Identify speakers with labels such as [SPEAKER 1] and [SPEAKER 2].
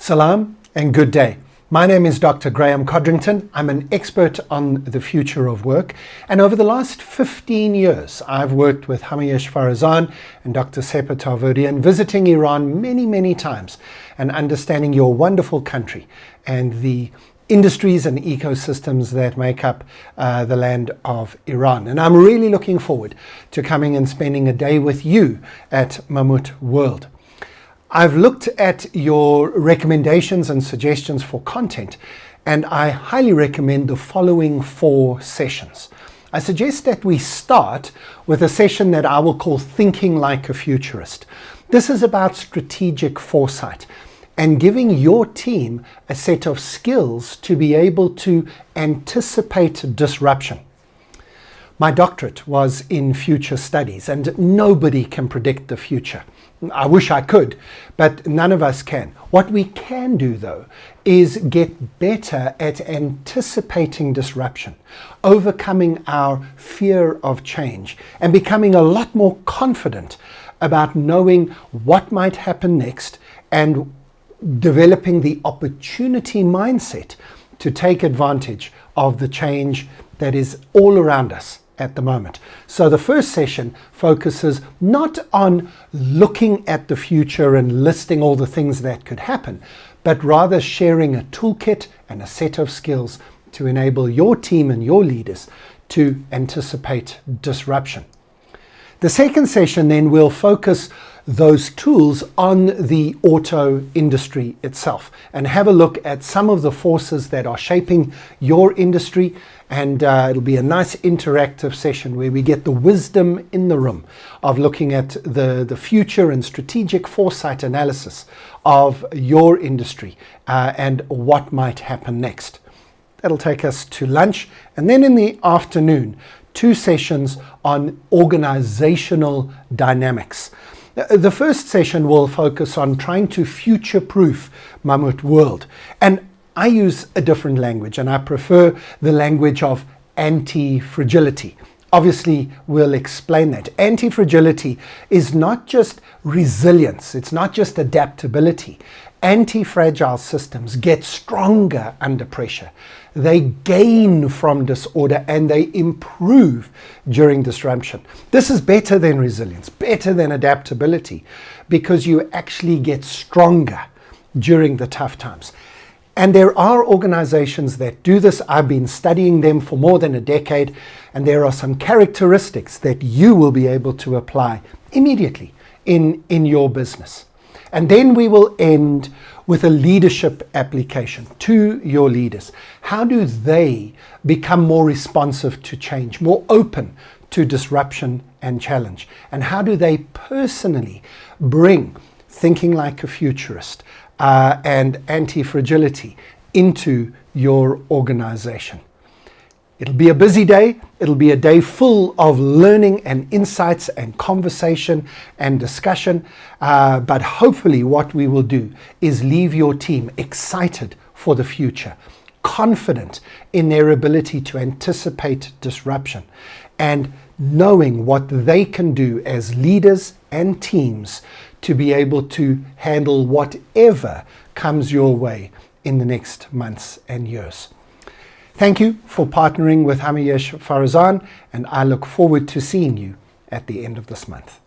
[SPEAKER 1] Salam and good day. My name is Dr. Graeme Codrington. I'm an expert on the future of work, and over the last 15 years I've worked with Hamiyesh Farazan and Dr. Sepa Tavodian, visiting Iran many times and understanding your wonderful country and the industries and ecosystems that make up the land of Iran. And I'm really looking forward to coming and spending a day with you at Mammut World. I've looked at your recommendations and suggestions for content, and I highly recommend the following 4 sessions. I suggest that we start with a session that I will call Thinking Like a Futurist. This is about strategic foresight and giving your team a set of skills to be able to anticipate disruption. My doctorate was in future studies, and nobody can predict the future. I wish I could, but none of us can. What we can do, though, is get better at anticipating disruption, overcoming our fear of change, and becoming a lot more confident about knowing what might happen next and developing the opportunity mindset to take advantage of the change that is all around us at the moment. So the first session focuses not on looking at the future and listing all the things that could happen, but rather sharing a toolkit and a set of skills to enable your team and your leaders to anticipate disruption. The second session then will focus those tools on the auto industry itself and have a look at some of the forces that are shaping your industry, and it'll be a nice interactive session where we get the wisdom in the room of looking at the future and strategic foresight analysis of your industry and what might happen next. That'll take us to lunch, and then in the afternoon 2 sessions on organizational dynamics. The first session will focus on trying to future-proof Mammut World. And I use a different language, and I prefer the language of anti-fragility. Obviously, we'll explain that. Anti-fragility is not just resilience, it's not just adaptability. Anti-fragile systems get stronger under pressure. They gain from disorder and they improve during disruption. This is better than resilience, better than adaptability, because you actually get stronger during the tough times. And there are organizations that do this. I've been studying them for more than a decade, and there are some characteristics that you will be able to apply immediately in your business. And then we will end with a leadership application to your leaders. How do they become more responsive to change, more open to disruption and challenge? And how do they personally bring thinking like a futurist and anti-fragility into your organization? It'll be a busy day. It'll be a day full of learning and insights and conversation and discussion. But hopefully what we will do is leave your team excited for the future, confident in their ability to anticipate disruption, and knowing what they can do as leaders and teams to be able to handle whatever comes your way in the next months and years. Thank you for partnering with Hamiyesh Farazan, and I look forward to seeing you at the end of this month.